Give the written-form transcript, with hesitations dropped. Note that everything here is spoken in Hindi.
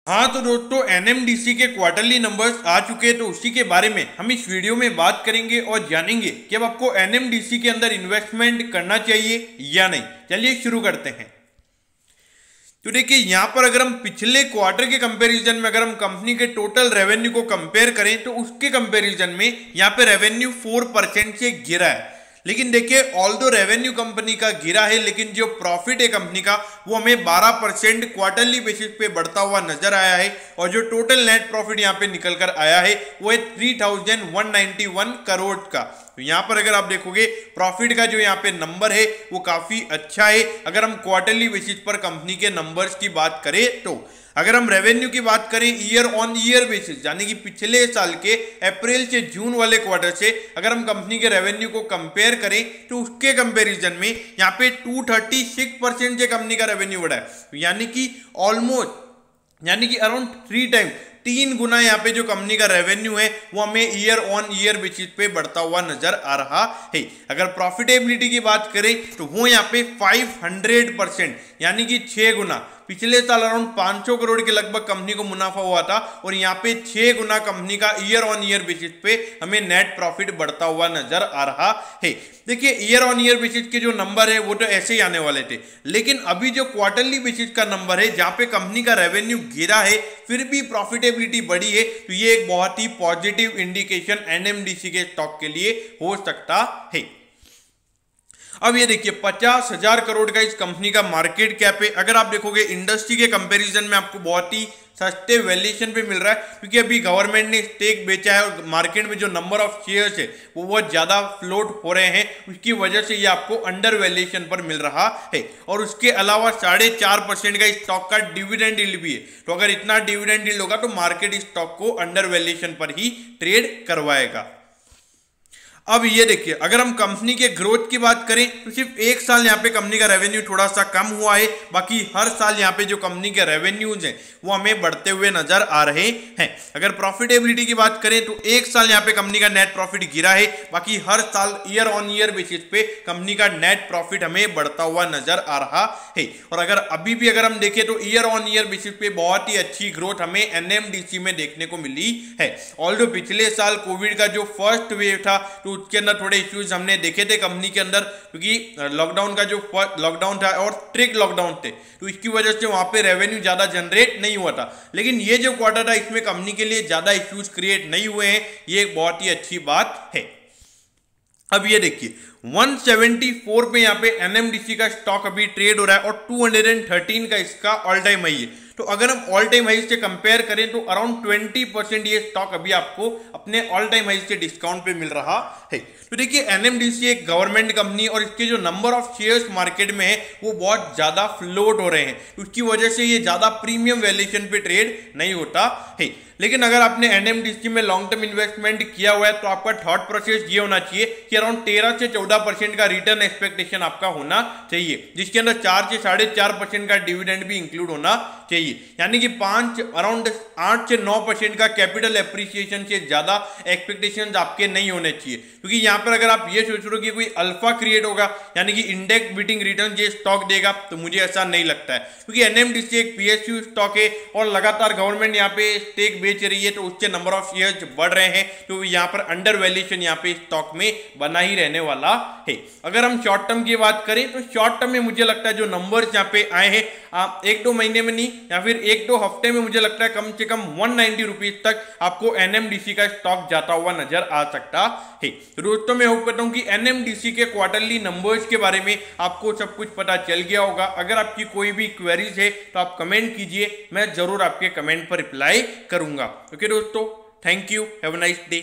हाँ तो दोस्तों एनएमडीसी के क्वार्टरली नंबर्स आ चुके हैं, तो उसी के बारे में हम इस वीडियो में बात करेंगे और जानेंगे कि अब आपको एनएमडीसी के अंदर इन्वेस्टमेंट करना चाहिए या नहीं। चलिए शुरू करते हैं। तो देखिए यहाँ पर अगर हम पिछले क्वार्टर के कंपैरिजन में अगर हम कंपनी के टोटल रेवेन्यू को कंपेयर करें तो उसके कंपैरिजन में यहाँ पे रेवेन्यू 4% से गिरा है। लेकिन देखिए ऑल्दो रेवेन्यू कंपनी का गिरा है, लेकिन जो प्रॉफिट है कंपनी का वो हमें 12% क्वार्टरली बेसिस पे बढ़ता हुआ नजर आया है। और जो टोटल नेट प्रॉफिट यहाँ पे निकल कर आया है वो है 3191 करोड़ का। तो यहाँ पर अगर आप देखोगे प्रॉफिट का जो यहाँ पे नंबर है वो काफी अच्छा है। अगर हम क्वार्टरली बेसिस पर कंपनी के नंबर्स की बात करें तो अगर हम रेवेन्यू की बात करें ईयर ऑन ईयर बेसिस, यानी कि पिछले साल के अप्रैल से जून वाले क्वार्टर से अगर हम कंपनी के रेवेन्यू को कंपेयर करें तो उसके कंपैरिजन में यहाँ पे 236% से कंपनी का रेवेन्यू बढ़ा है। यानी कि ऑलमोस्ट अराउंड 3 टाइम 3 गुना यहाँ पे जो कंपनी का रेवेन्यू है वो हमें ईयर ऑन ईयर बेसिस पे बढ़ता हुआ नजर आ रहा है। अगर प्रॉफिटेबिलिटी की बात करें तो वो यहाँ पे 500% यानी कि 6 गुना, पिछले साल अराउंड 500 करोड़ के लगभग कंपनी को मुनाफा हुआ था और यहाँ पे 6 गुना कंपनी का ईयर ऑन ईयर बेसिस पे हमें नेट प्रॉफिट बढ़ता हुआ नजर आ रहा है। देखिए ईयर ऑन ईयर बेसिस के जो नंबर है वो तो ऐसे ही आने वाले थे, लेकिन अभी जो क्वार्टरली बेसिस का नंबर है जहां पे कंपनी का रेवेन्यू गिरा है फिर भी प्रॉफिटेबिलिटी बढ़ी है, तो ये एक बहुत ही पॉजिटिव इंडिकेशन एनएमडीसी के स्टॉक के लिए हो सकता है। अब ये देखिए 50,000 करोड़ का इस कंपनी का मार्केट कैप है। अगर आप देखोगे इंडस्ट्री के कंपैरिजन में आपको बहुत ही सस्ते वैल्यूएशन पे मिल रहा है, क्योंकि अभी गवर्नमेंट ने स्टेक बेचा है और मार्केट में जो नंबर ऑफ शेयर्स है वो बहुत ज्यादा फ्लोट हो रहे हैं, उसकी वजह से ये आपको अंडर वैल्यूएशन पर मिल रहा है। और उसके अलावा 4.5% का स्टॉक का डिविडेंड यील्ड भी है, तो अगर इतना डिविडेंड यील्ड होगा तो मार्केट स्टॉक को अंडर वैल्यूएशन पर ही ट्रेड करवाएगा। अब ये देखिए अगर हम कंपनी के ग्रोथ की बात करें तो सिर्फ एक साल यहाँ पे कंपनी का रेवेन्यू थोड़ा सा कम हुआ है, बाकी हर साल यहाँ पे जो कंपनी के रेवेन्यूज हैं वो हमें बढ़ते हुए नजर आ रहे हैं। अगर प्रॉफिटेबिलिटी की बात करें तो एक साल यहाँ पे कंपनी का नेट प्रॉफिट गिरा है, बाकी हर साल ईयर ऑन ईयर बेसिस पे कंपनी का नेट प्रॉफिट हमें बढ़ता हुआ नजर आ रहा है। और अगर अभी भी अगर हम देखें तो ईयर ऑन ईयर बेसिस पे बहुत ही अच्छी ग्रोथ हमें एनएमडीसी में देखने को मिली है। ऑल्दो पिछले साल कोविड का जो फर्स्ट वेव था तो उसके अंदर थोड़े इश्यूज हमने देखे थे कंपनी के अंदर, क्योंकि लॉकडाउन का जो लॉकडाउन था और ट्रिक लॉकडाउन थे तो इसकी वजह से वहां पे रेवेन्यू ज्यादा जनरेट नहीं हुआ था। लेकिन ये जो क्वार्टर था इसमें कंपनी के लिए ज्यादा इश्यूज क्रिएट नहीं हुए हैं, ये एक बहुत ही अच्छी बात है। अब ये देखिए 174 पे यहाँ पे एनएमडीसी का स्टॉक अभी ट्रेड हो रहा है और 213 का इसका ऑल टाइम हाई है। तो अगर हम ऑल टाइम हाई से कंपेयर करें तो अराउंड 20% ये स्टॉक अभी आपको अपने ऑल टाइम हाई से डिस्काउंट पे मिल रहा है। तो देखिए एनएमडीसी एक गवर्नमेंट कंपनी और इसके जो नंबर ऑफ शेयर्स मार्केट में है वो बहुत ज्यादा फ्लोट हो रहे हैं, उसकी वजह से ये ज्यादा प्रीमियम वैल्यूएशन पे ट्रेड नहीं होता है। लेकिन अगर आपने एनएमडीसी में लॉन्ग टर्म इन्वेस्टमेंट किया हुआ है तो आपका थॉट प्रोसेस ये होना चाहिए कि अराउंड 13 से 14% का रिटर्न एक्सपेक्टेशन आपका होना चाहिए, जिसके अंदर 4 से 4.5% का डिविडेंड भी इंक्लूड होना चाहिए। यानी कि अराउंड 8 से 9% का कैपिटल एप्रिसिएशन से ज्यादा एक्सपेक्टेशंस आपके नहीं होने चाहिए, क्योंकि यहाँ पर अगर आप ये सोच रहे हो कि कोई अल्फा क्रिएट होगा यानी कि इंडेक्स बीटिंग रिटर्न ये स्टॉक देगा, तो मुझे ऐसा नहीं लगता है, क्योंकि एनएमडीसी एक पीएसयू स्टॉक है और लगातार गवर्नमेंट यहाँ पे स्टेक बेच रही है तो उसके नंबर ऑफ शेयर्स बढ़ रहे हैं, तो यहाँ पर अंडर वैल्यूएशन यहाँ पे स्टॉक में बना ही रहने वाला है। अगर हम शॉर्ट टर्म की बात करें तो शॉर्ट टर्म में मुझे लगता है जो नंबर्स यहाँ पे आए हैं 1-2 महीने में नहीं या फिर 1-2 हफ्ते में मुझे लगता है कम से कम 190 रुपीज तक आपको एनएमडीसी का स्टॉक जाता हुआ नजर आ सकता है। तो दोस्तों मैं होप करता हूं कि एनएमडीसी के क्वार्टरली नंबर्स के बारे में आपको सब कुछ पता चल गया होगा। अगर आपकी कोई भी क्वेरीज है तो आप कमेंट कीजिए, मैं जरूर आपके कमेंट पर रिप्लाई करूंगा। ओके दोस्तों, thank you, have a nice day.